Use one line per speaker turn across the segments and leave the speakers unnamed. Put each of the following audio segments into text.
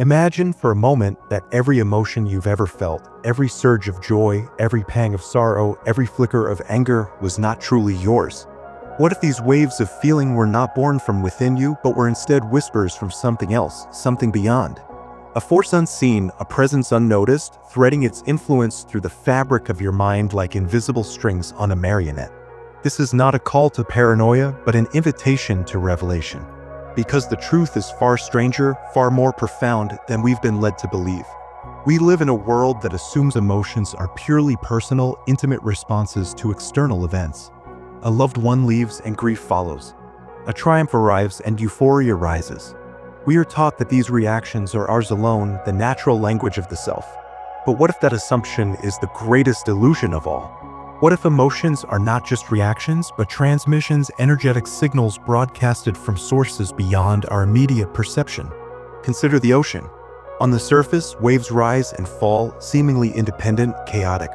Imagine for a moment that every emotion you've ever felt, every surge of joy, every pang of sorrow, every flicker of anger was not truly yours. What if these waves of feeling were not born from within you, but were instead whispers from something else, something beyond? A force unseen, a presence unnoticed, threading its influence through the fabric of your mind like invisible strings on a marionette. This is not a call to paranoia, but an invitation to revelation. Because the truth is far stranger, far more profound than we've been led to believe. We live in a world that assumes emotions are purely personal, intimate responses to external events. A loved one leaves and grief follows. A triumph arrives and euphoria rises. We are taught that these reactions are ours alone, the natural language of the self. But what if that assumption is the greatest illusion of all? What if emotions are not just reactions, but transmissions, energetic signals broadcasted from sources beyond our immediate perception? Consider the ocean. On the surface, waves rise and fall, seemingly independent, chaotic.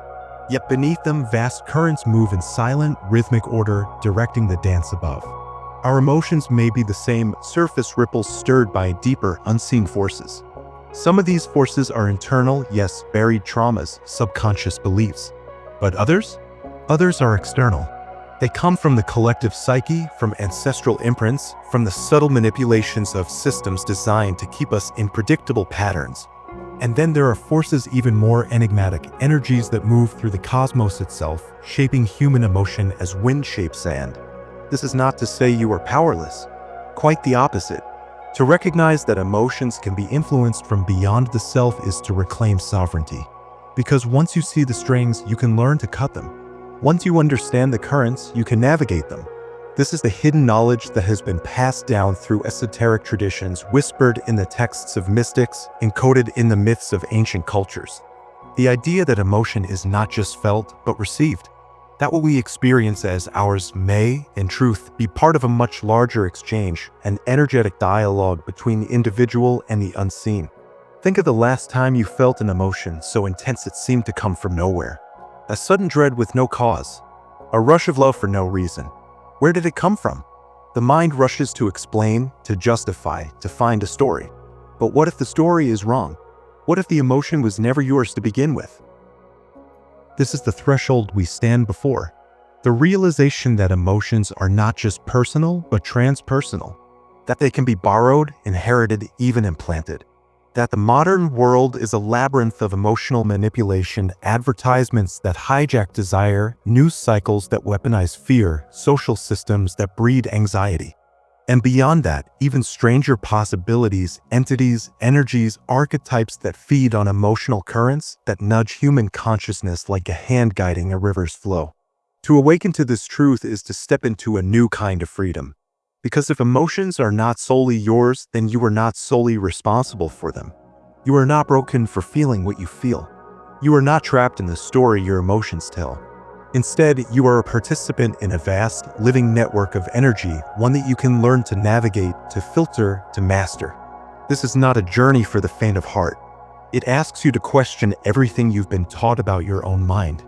Yet beneath them, vast currents move in silent, rhythmic order, directing the dance above. Our emotions may be the same, surface ripples stirred by deeper, unseen forces. Some of these forces are internal, yes, buried traumas, subconscious beliefs. But others? Others are external. They come from the collective psyche, from ancestral imprints, from the subtle manipulations of systems designed to keep us in predictable patterns. And then there are forces even more enigmatic, energies that move through the cosmos itself, shaping human emotion as wind shapes sand. This is not to say you are powerless. Quite the opposite. To recognize that emotions can be influenced from beyond the self is to reclaim sovereignty. Because once you see the strings, you can learn to cut them. Once you understand the currents, you can navigate them. This is the hidden knowledge that has been passed down through esoteric traditions, whispered in the texts of mystics, encoded in the myths of ancient cultures. The idea that emotion is not just felt, but received. That what we experience as ours may, in truth, be part of a much larger exchange, an energetic dialogue between the individual and the unseen. Think of the last time you felt an emotion so intense it seemed to come from nowhere. A sudden dread with no cause. A rush of love for no reason. Where did it come from? The mind rushes to explain, to justify, to find a story. But what if the story is wrong? What if the emotion was never yours to begin with? This is the threshold we stand before. The realization that emotions are not just personal, but transpersonal. That they can be borrowed, inherited, even implanted. That the modern world is a labyrinth of emotional manipulation, advertisements that hijack desire, news cycles that weaponize fear, social systems that breed anxiety. And beyond that, even stranger possibilities, entities, energies, archetypes that feed on emotional currents that nudge human consciousness like a hand guiding a river's flow. To awaken to this truth is to step into a new kind of freedom. Because if emotions are not solely yours, then you are not solely responsible for them. You are not broken for feeling what you feel. You are not trapped in the story your emotions tell. Instead, you are a participant in a vast, living network of energy, one that you can learn to navigate, to filter, to master. This is not a journey for the faint of heart. It asks you to question everything you've been taught about your own mind.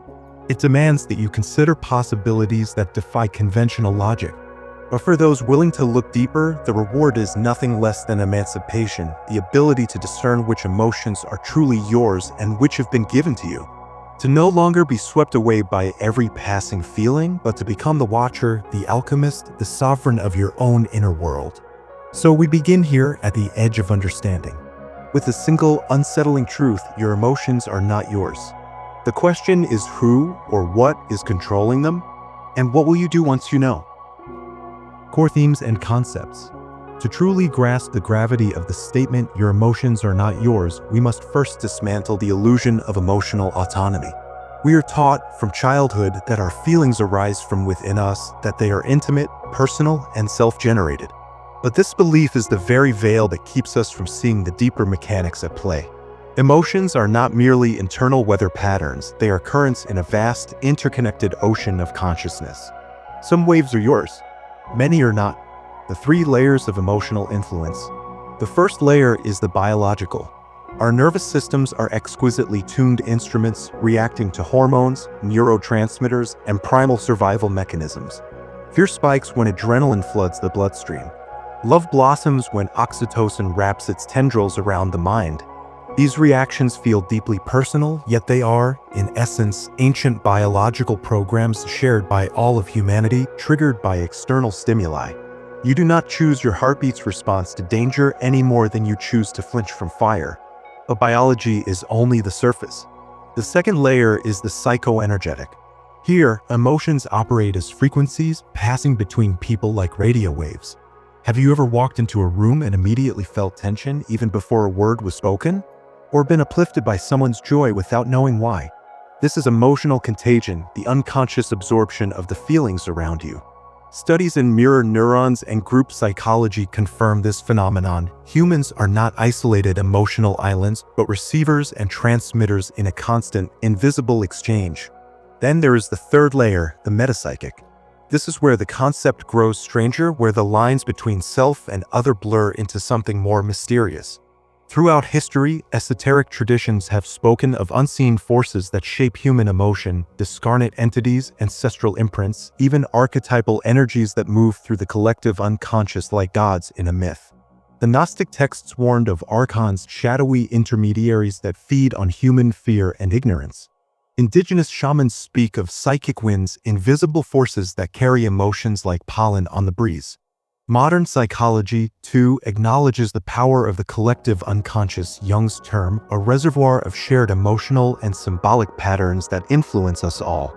It demands that you consider possibilities that defy conventional logic. But for those willing to look deeper, the reward is nothing less than emancipation, the ability to discern which emotions are truly yours and which have been given to you. To no longer be swept away by every passing feeling, but to become the watcher, the alchemist, the sovereign of your own inner world. So we begin here at the edge of understanding. With a single, unsettling truth, your emotions are not yours. The question is who or what is controlling them, and what will you do once you know? Core themes and concepts. To truly grasp the gravity of the statement, your emotions are not yours, we must first dismantle the illusion of emotional autonomy. We are taught from childhood that our feelings arise from within us, that they are intimate, personal, and self-generated. But this belief is the very veil that keeps us from seeing the deeper mechanics at play. Emotions are not merely internal weather patterns, they are currents in a vast, interconnected ocean of consciousness. Some waves are yours. Many are not. The 3 layers of emotional influence. The first layer is the biological. Our nervous systems are exquisitely tuned instruments reacting to hormones, neurotransmitters, and primal survival mechanisms. Fear spikes when adrenaline floods the bloodstream. Love blossoms when oxytocin wraps its tendrils around the mind. These reactions feel deeply personal, yet they are, in essence, ancient biological programs shared by all of humanity, triggered by external stimuli. You do not choose your heartbeat's response to danger any more than you choose to flinch from fire. But biology is only the surface. The second layer is the psychoenergetic. Here, emotions operate as frequencies passing between people like radio waves. Have you ever walked into a room and immediately felt tension even before a word was spoken? Or been uplifted by someone's joy without knowing why? This is emotional contagion, the unconscious absorption of the feelings around you. Studies in mirror neurons and group psychology confirm this phenomenon. Humans are not isolated emotional islands, but receivers and transmitters in a constant, invisible exchange. Then there is the third layer, the metapsychic. This is where the concept grows stranger, where the lines between self and other blur into something more mysterious. Throughout history, esoteric traditions have spoken of unseen forces that shape human emotion, discarnate entities, ancestral imprints, even archetypal energies that move through the collective unconscious like gods in a myth. The Gnostic texts warned of archons, shadowy intermediaries that feed on human fear and ignorance. Indigenous shamans speak of psychic winds, invisible forces that carry emotions like pollen on the breeze. Modern psychology, too, acknowledges the power of the collective unconscious, Jung's term, a reservoir of shared emotional and symbolic patterns that influence us all.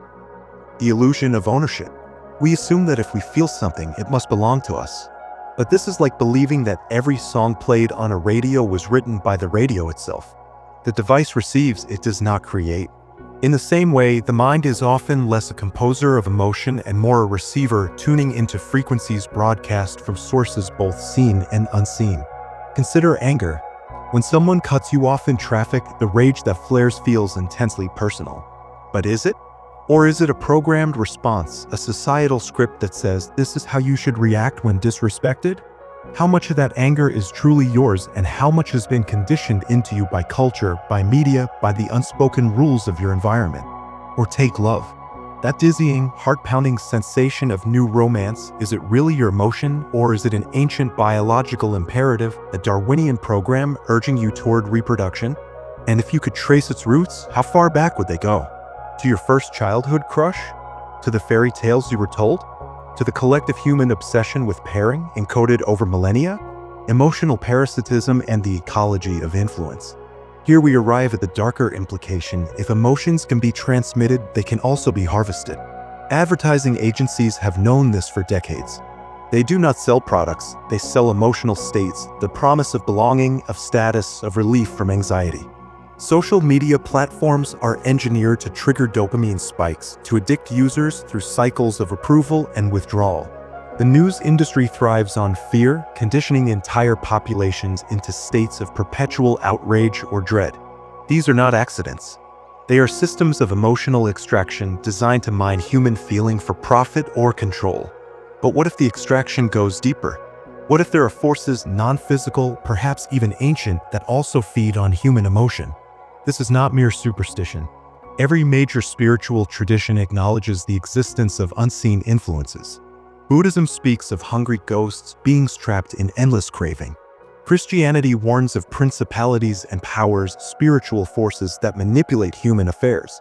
The illusion of ownership. We assume that if we feel something, it must belong to us. But this is like believing that every song played on a radio was written by the radio itself. The device receives, it does not create. In the same way, the mind is often less a composer of emotion and more a receiver, tuning into frequencies broadcast from sources both seen and unseen. Consider anger. When someone cuts you off in traffic, the rage that flares feels intensely personal. But is it? Or is it a programmed response, a societal script that says this is how you should react when disrespected? How much of that anger is truly yours, and how much has been conditioned into you by culture, by media, by the unspoken rules of your environment? Or take love. That dizzying, heart-pounding sensation of new romance, is it really your emotion, or is it an ancient biological imperative, a Darwinian program urging you toward reproduction? And if you could trace its roots, how far back would they go? To your first childhood crush? To the fairy tales you were told? To the collective human obsession with pairing, encoded over millennia? Emotional parasitism and the ecology of influence. Here we arrive at the darker implication: if emotions can be transmitted, they can also be harvested. Advertising agencies have known this for decades. They do not sell products, they sell emotional states, the promise of belonging, of status, of relief from anxiety. Social media platforms are engineered to trigger dopamine spikes, to addict users through cycles of approval and withdrawal. The news industry thrives on fear, conditioning entire populations into states of perpetual outrage or dread. These are not accidents. They are systems of emotional extraction designed to mine human feeling for profit or control. But what if the extraction goes deeper? What if there are forces non-physical, perhaps even ancient, that also feed on human emotion? This is not mere superstition. Every major spiritual tradition acknowledges the existence of unseen influences. Buddhism speaks of hungry ghosts, beings trapped in endless craving. Christianity warns of principalities and powers, spiritual forces that manipulate human affairs.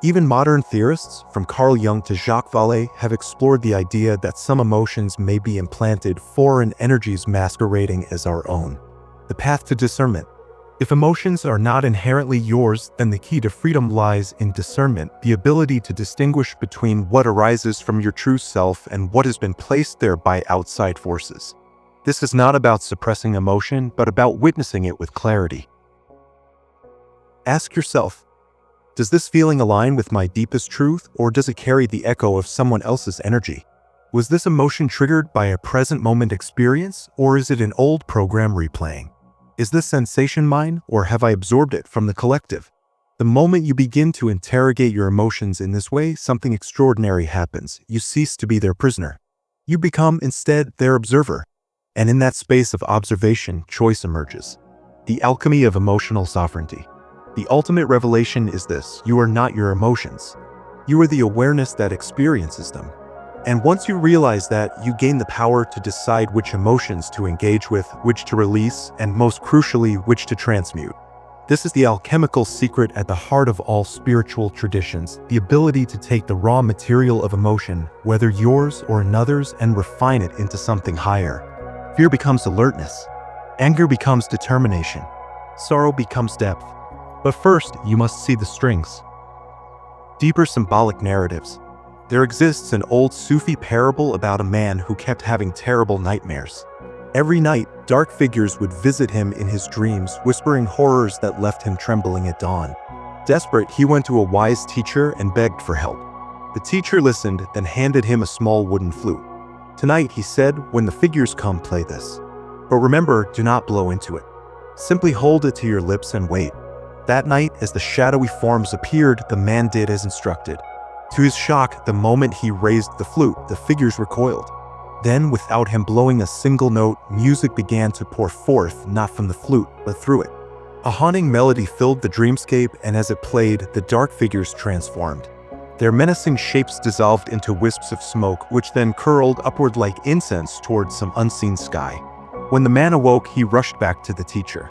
Even modern theorists, from Carl Jung to Jacques Vallée, have explored the idea that some emotions may be implanted, foreign energies masquerading as our own. The path to discernment. If emotions are not inherently yours, then the key to freedom lies in discernment, the ability to distinguish between what arises from your true self and what has been placed there by outside forces. This is not about suppressing emotion, but about witnessing it with clarity. Ask yourself, does this feeling align with my deepest truth, or does it carry the echo of someone else's energy? Was this emotion triggered by a present moment experience, or is it an old program replaying? Is this sensation mine, or have I absorbed it from the collective? The moment you begin to interrogate your emotions in this way, something extraordinary happens. You cease to be their prisoner. You become, instead, their observer. And in that space of observation, choice emerges. The alchemy of emotional sovereignty. The ultimate revelation is this: you are not your emotions. You are the awareness that experiences them. And once you realize that, you gain the power to decide which emotions to engage with, which to release, and most crucially, which to transmute. This is the alchemical secret at the heart of all spiritual traditions, the ability to take the raw material of emotion, whether yours or another's, and refine it into something higher. Fear becomes alertness. Anger becomes determination. Sorrow becomes depth. But first, you must see the strings. Deeper symbolic narratives. There exists an old Sufi parable about a man who kept having terrible nightmares. Every night, dark figures would visit him in his dreams, whispering horrors that left him trembling at dawn. Desperate, he went to a wise teacher and begged for help. The teacher listened, then handed him a small wooden flute. "Tonight," he said, "when the figures come, play this. But remember, do not blow into it. Simply hold it to your lips and wait." That night, as the shadowy forms appeared, the man did as instructed. To his shock, the moment he raised the flute, the figures recoiled. Then, without him blowing a single note, music began to pour forth, not from the flute, but through it. A haunting melody filled the dreamscape, and as it played, the dark figures transformed. Their menacing shapes dissolved into wisps of smoke, which then curled upward like incense towards some unseen sky. When the man awoke, he rushed back to the teacher.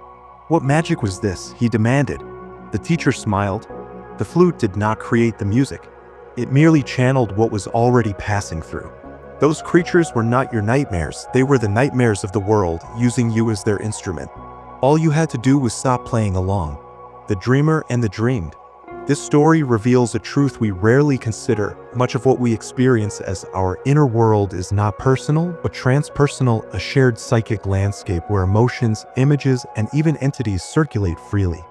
"What magic was this?" he demanded. The teacher smiled. "The flute did not create the music. It merely channeled what was already passing through. Those creatures were not your nightmares, they were the nightmares of the world, using you as their instrument. All you had to do was stop playing along." The dreamer and the dreamed. This story reveals a truth we rarely consider. Much of what we experience as our inner world is not personal, but transpersonal, a shared psychic landscape where emotions, images, and even entities circulate freely.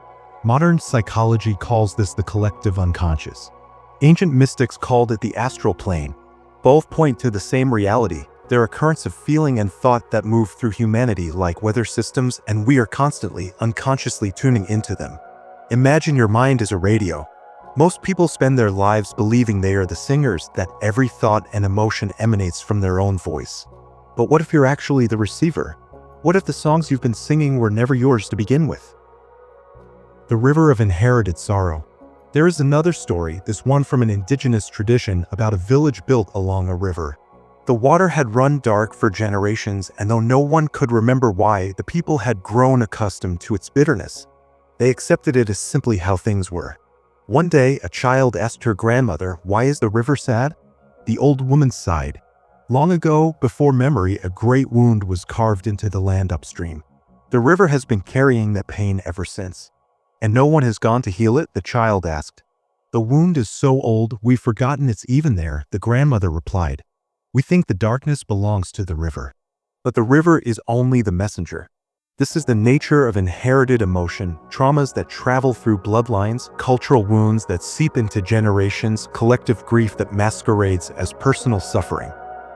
Modern psychology calls this the collective unconscious. Ancient mystics called it the astral plane. Both point to the same reality. There are currents of feeling and thought that move through humanity like weather systems, and we are constantly, unconsciously tuning into them. Imagine your mind as a radio. Most people spend their lives believing they are the singers, that every thought and emotion emanates from their own voice. But what if you're actually the receiver? What if the songs you've been singing were never yours to begin with? The river of inherited sorrow. There is another story, this one from an indigenous tradition, about a village built along a river. The water had run dark for generations, and though no one could remember why, the people had grown accustomed to its bitterness. They accepted it as simply how things were. One day, a child asked her grandmother, "Why is the river sad?" The old woman sighed. "Long ago, before memory, a great wound was carved into the land upstream. The river has been carrying that pain ever since." "And no one has gone to heal it?" the child asked. "The wound is so old, we've forgotten it's even there," the grandmother replied. "We think the darkness belongs to the river. But the river is only the messenger." This is the nature of inherited emotion, traumas that travel through bloodlines, cultural wounds that seep into generations, collective grief that masquerades as personal suffering.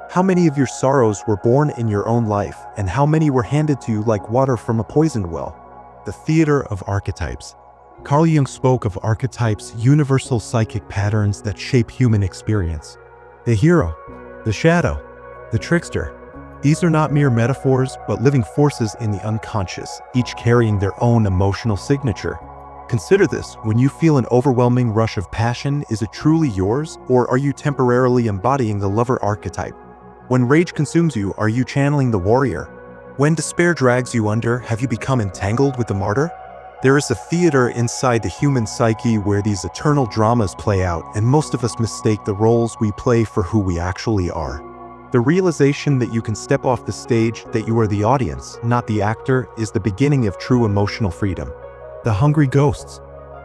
How many of your sorrows were born in your own life, and how many were handed to you like water from a poisoned well? The theater of archetypes. Carl Jung spoke of archetypes, universal psychic patterns that shape human experience. The hero, the shadow, the trickster. These are not mere metaphors, but living forces in the unconscious, each carrying their own emotional signature. Consider this: when you feel an overwhelming rush of passion, is it truly yours, or are you temporarily embodying the lover archetype? When rage consumes you, are you channeling the warrior? When despair drags you under, have you become entangled with the martyr? There is a theater inside the human psyche where these eternal dramas play out, and most of us mistake the roles we play for who we actually are. The realization that you can step off the stage, that you are the audience, not the actor, is the beginning of true emotional freedom. The hungry ghosts.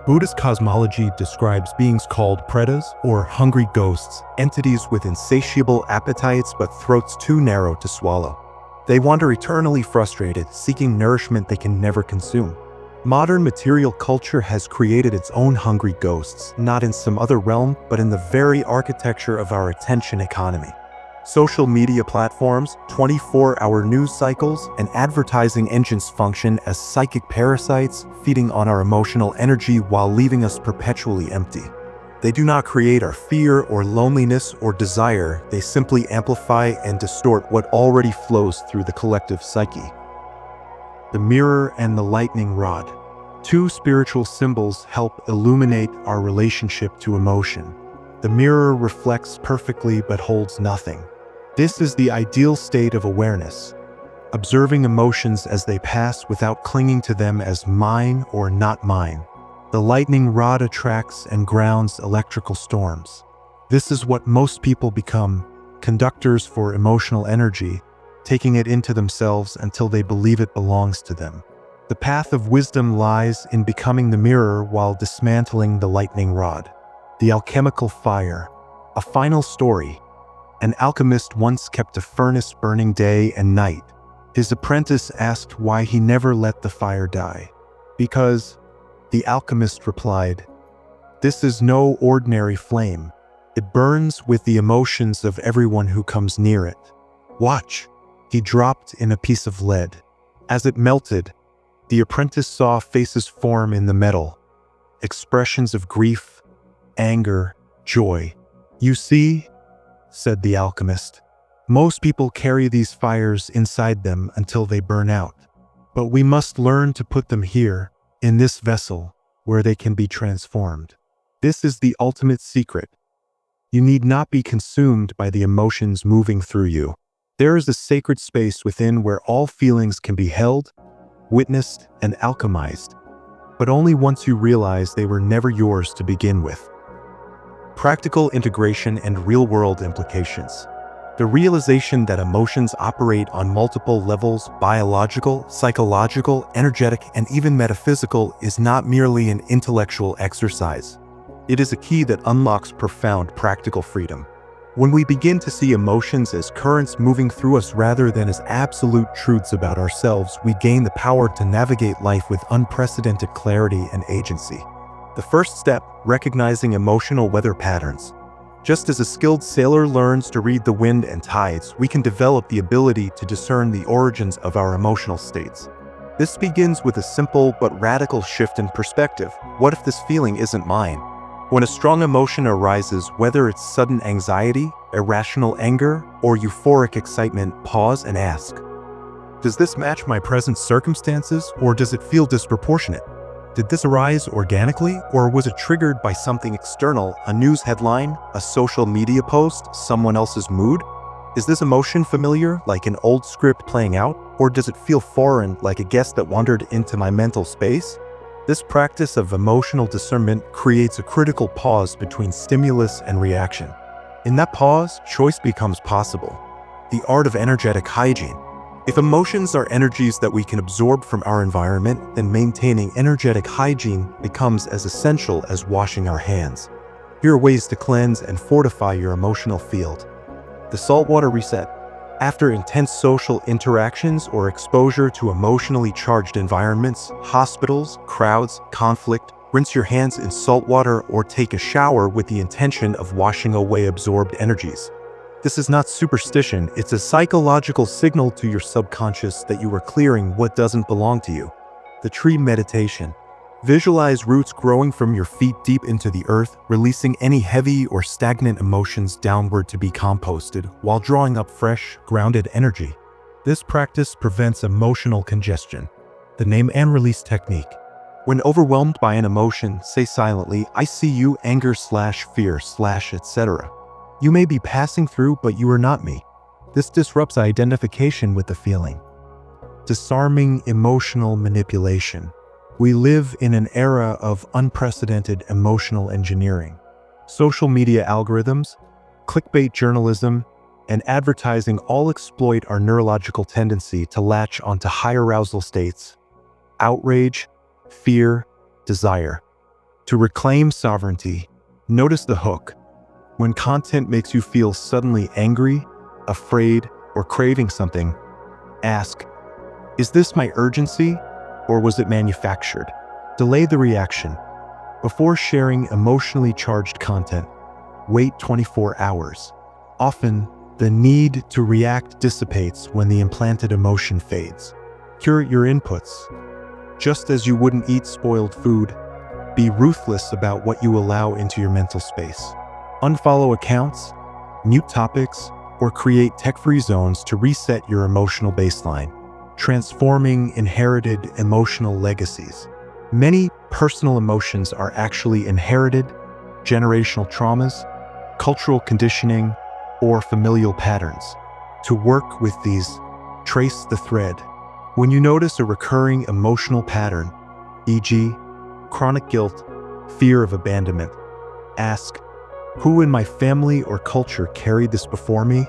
Buddhist cosmology describes beings called pretas, or hungry ghosts, entities with insatiable appetites but throats too narrow to swallow. They wander eternally frustrated, seeking nourishment they can never consume. Modern material culture has created its own hungry ghosts, not in some other realm, but in the very architecture of our attention economy. Social media platforms, 24-hour news cycles, and advertising engines function as psychic parasites, feeding on our emotional energy while leaving us perpetually empty. They do not create our fear or loneliness or desire, they simply amplify and distort what already flows through the collective psyche. The mirror and the lightning rod. Two spiritual symbols help illuminate our relationship to emotion. The mirror reflects perfectly but holds nothing. This is the ideal state of awareness, observing emotions as they pass without clinging to them as mine or not mine. The lightning rod attracts and grounds electrical storms. This is what most people become, conductors for emotional energy, taking it into themselves until they believe it belongs to them. The path of wisdom lies in becoming the mirror while dismantling the lightning rod. The alchemical fire. A final story. An alchemist once kept a furnace burning day and night. His apprentice asked why he never let the fire die. "Because," the alchemist replied, "this is no ordinary flame. It burns with the emotions of everyone who comes near it. Watch." He dropped in a piece of lead. As it melted, the apprentice saw faces form in the metal, expressions of grief, anger, joy. "You see," said the alchemist, "most people carry these fires inside them until they burn out. But we must learn to put them here, in this vessel, where they can be transformed. This is the ultimate secret. You need not be consumed by the emotions moving through you. There is a sacred space within where all feelings can be held, witnessed, and alchemized, but only once you realize they were never yours to begin with." Practical integration and real-world implications. The realization that emotions operate on multiple levels, biological, psychological, energetic, and even metaphysical, is not merely an intellectual exercise. It is a key that unlocks profound practical freedom. When we begin to see emotions as currents moving through us rather than as absolute truths about ourselves, we gain the power to navigate life with unprecedented clarity and agency. The first step, recognizing emotional weather patterns. Just as a skilled sailor learns to read the wind and tides, we can develop the ability to discern the origins of our emotional states. This begins with a simple but radical shift in perspective. What if this feeling isn't mine? When a strong emotion arises, whether it's sudden anxiety, irrational anger, or euphoric excitement, pause and ask, "Does this match my present circumstances, or does it feel disproportionate? Did this arise organically, or was it triggered by something external, a news headline, a social media post, someone else's mood? Is this emotion familiar, like an old script playing out, or does it feel foreign, like a guest that wandered into my mental space?" This practice of emotional discernment creates a critical pause between stimulus and reaction. In that pause, choice becomes possible. The art of energetic hygiene. If emotions are energies that we can absorb from our environment, then maintaining energetic hygiene becomes as essential as washing our hands. Here are ways to cleanse and fortify your emotional field. The saltwater reset. After intense social interactions or exposure to emotionally charged environments, hospitals, crowds, conflict, rinse your hands in salt water or take a shower with the intention of washing away absorbed energies. This is not superstition, it's a psychological signal to your subconscious that you are clearing what doesn't belong to you. The tree meditation. Visualize roots growing from your feet deep into the earth, releasing any heavy or stagnant emotions downward to be composted, while drawing up fresh, grounded energy. This practice prevents emotional congestion. The name and release technique. When overwhelmed by an emotion, say silently, "I see you, anger/fear/ etc. You may be passing through, but you are not me." This disrupts identification with the feeling. Disarming emotional manipulation. We live in an era of unprecedented emotional engineering. Social media algorithms, clickbait journalism, and advertising all exploit our neurological tendency to latch onto high arousal states, outrage, fear, desire. To reclaim sovereignty, notice the hook. When content makes you feel suddenly angry, afraid, or craving something, ask, "Is this my urgency, or was it manufactured?" Delay the reaction. Before sharing emotionally charged content, wait 24 hours. Often, the need to react dissipates when the implanted emotion fades. Curate your inputs. Just as you wouldn't eat spoiled food, be ruthless about what you allow into your mental space. Unfollow accounts, mute topics, or create tech-free zones to reset your emotional baseline. Transforming inherited emotional legacies. Many personal emotions are actually inherited, generational traumas, cultural conditioning, or familial patterns. To work with these, trace the thread. When you notice a recurring emotional pattern, e.g., chronic guilt, fear of abandonment, ask, who in my family or culture carried this before me?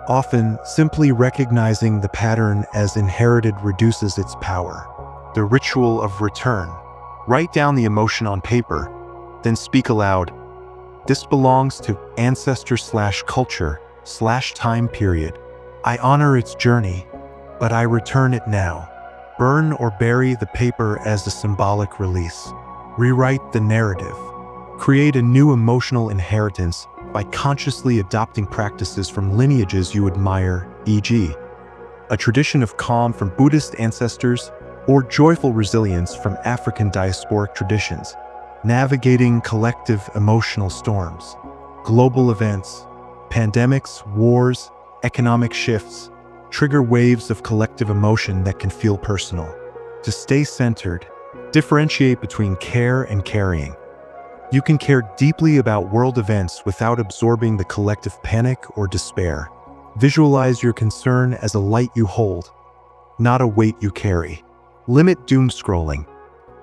Often, simply recognizing the pattern as inherited reduces its power. The ritual of return. Write down the emotion on paper, then speak aloud. This belongs to ancestor/culture/time period. I honor its journey, but I return it now. Burn or bury the paper as a symbolic release. Rewrite the narrative. Create a new emotional inheritance by consciously adopting practices from lineages you admire, e.g., a tradition of calm from Buddhist ancestors or joyful resilience from African diasporic traditions. Navigating collective emotional storms. Global events, pandemics, wars, economic shifts, trigger waves of collective emotion that can feel personal. To stay centered, differentiate between care and carrying. You can care deeply about world events without absorbing the collective panic or despair. Visualize your concern as a light you hold, not a weight you carry. Limit doom scrolling.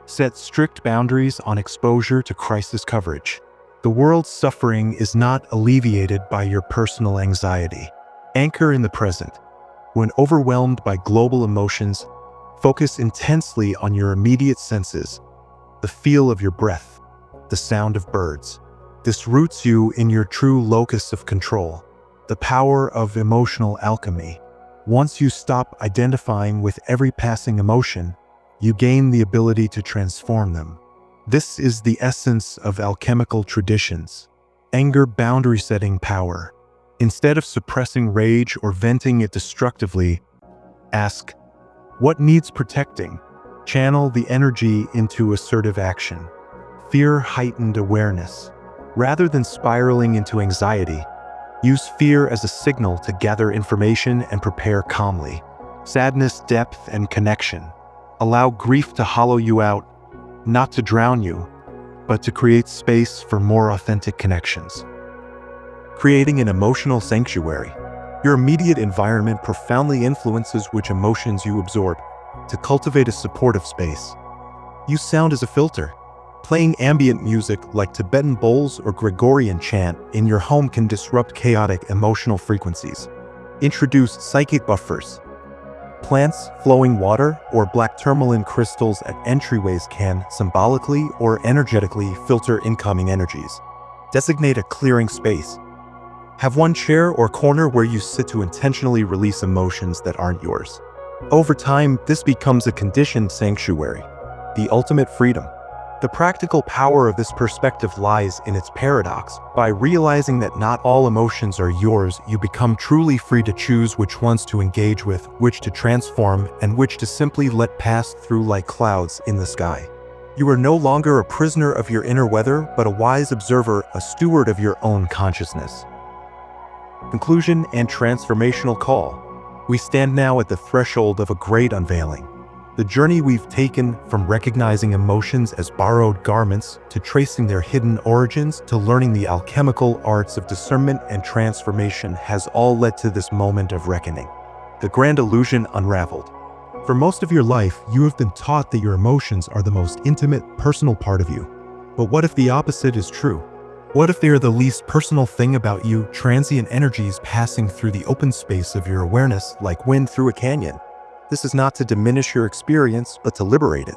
Set strict boundaries on exposure to crisis coverage. The world's suffering is not alleviated by your personal anxiety. Anchor in the present. When overwhelmed by global emotions, focus intensely on your immediate senses, the feel of your breath, the sound of birds. This roots you in your true locus of control, the power of emotional alchemy. Once you stop identifying with every passing emotion, you gain the ability to transform them. This is the essence of alchemical traditions. Anger boundary-setting power. Instead of suppressing rage or venting it destructively, ask, what needs protecting? Channel the energy into assertive action. Fear heightened awareness. Rather than spiraling into anxiety, use fear as a signal to gather information and prepare calmly. Sadness, depth, and connection. Allow grief to hollow you out, not to drown you, but to create space for more authentic connections. Creating an emotional sanctuary. Your immediate environment profoundly influences which emotions you absorb. To cultivate a supportive space, use sound as a filter. Playing ambient music like Tibetan bowls or Gregorian chant in your home can disrupt chaotic emotional frequencies. Introduce psychic buffers. Plants, flowing water, or black tourmaline crystals at entryways can symbolically or energetically filter incoming energies. Designate a clearing space. Have one chair or corner where you sit to intentionally release emotions that aren't yours. Over time, this becomes a conditioned sanctuary, the ultimate freedom. The practical power of this perspective lies in its paradox. By realizing that not all emotions are yours, you become truly free to choose which ones to engage with, which to transform, and which to simply let pass through like clouds in the sky. You are no longer a prisoner of your inner weather, but a wise observer, a steward of your own consciousness. Conclusion and transformational call. We stand now at the threshold of a great unveiling. The journey we've taken from recognizing emotions as borrowed garments to tracing their hidden origins to learning the alchemical arts of discernment and transformation has all led to this moment of reckoning. The grand illusion unraveled. For most of your life, you have been taught that your emotions are the most intimate, personal part of you. But what if the opposite is true? What if they are the least personal thing about you, transient energies passing through the open space of your awareness like wind through a canyon? This is not to diminish your experience, but to liberate it.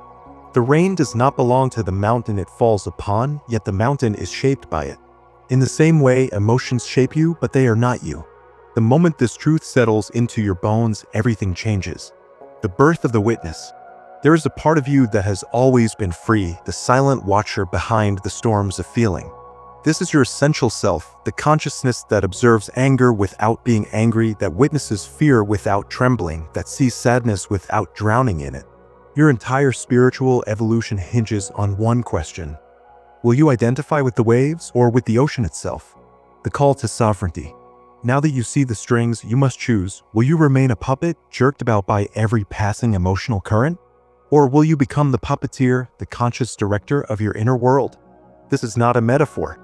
The rain does not belong to the mountain it falls upon, yet the mountain is shaped by it. In the same way, emotions shape you, but they are not you. The moment this truth settles into your bones, everything changes. The birth of the witness. There is a part of you that has always been free, the silent watcher behind the storms of feeling. This is your essential self, the consciousness that observes anger without being angry, that witnesses fear without trembling, that sees sadness without drowning in it. Your entire spiritual evolution hinges on one question. Will you identify with the waves or with the ocean itself? The call to sovereignty. Now that you see the strings, you must choose. Will you remain a puppet, jerked about by every passing emotional current? Or will you become the puppeteer, the conscious director of your inner world? This is not a metaphor.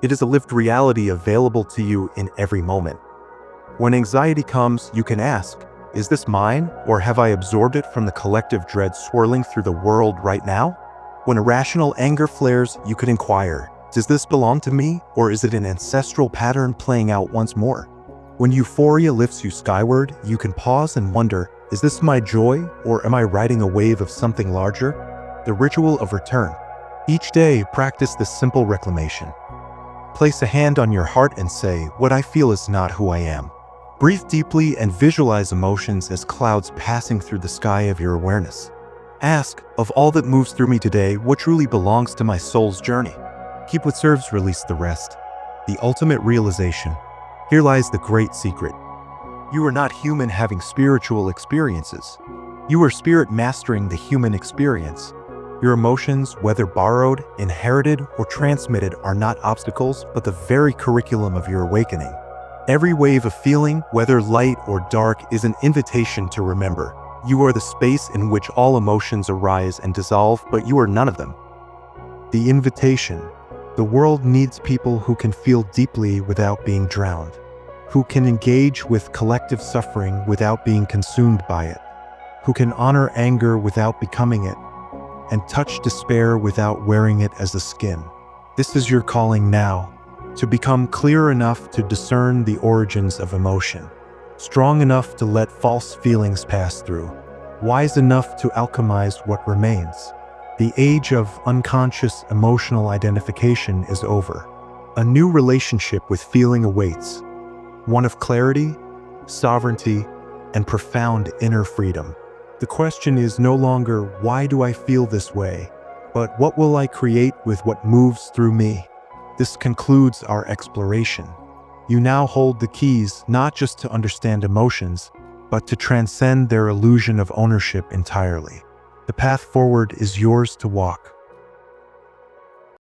It is a lived reality available to you in every moment. When anxiety comes, you can ask, is this mine, or have I absorbed it from the collective dread swirling through the world right now? When irrational anger flares, you can inquire, does this belong to me, or is it an ancestral pattern playing out once more? When euphoria lifts you skyward, you can pause and wonder, is this my joy, or am I riding a wave of something larger? The ritual of return. Each day, practice this simple reclamation. Place a hand on your heart and say, what I feel is not who I am. Breathe deeply and visualize emotions as clouds passing through the sky of your awareness. Ask, of all that moves through me today, what truly belongs to my soul's journey? Keep what serves, release the rest. The ultimate realization. Here lies the great secret. You are not human having spiritual experiences. You are spirit mastering the human experience. Your emotions, whether borrowed, inherited, or transmitted, are not obstacles, but the very curriculum of your awakening. Every wave of feeling, whether light or dark, is an invitation to remember. You are the space in which all emotions arise and dissolve, but you are none of them. The invitation. The world needs people who can feel deeply without being drowned, who can engage with collective suffering without being consumed by it, who can honor anger without becoming it, and touch despair without wearing it as a skin. This is your calling now. To become clear enough to discern the origins of emotion, strong enough to let false feelings pass through, wise enough to alchemize what remains. The age of unconscious emotional identification is over. A new relationship with feeling awaits, one of clarity, sovereignty, and profound inner freedom. The question is no longer, why do I feel this way, but what will I create with what moves through me? This concludes our exploration. You now hold the keys not just to understand emotions, but to transcend their illusion of ownership entirely. The path forward is yours to walk.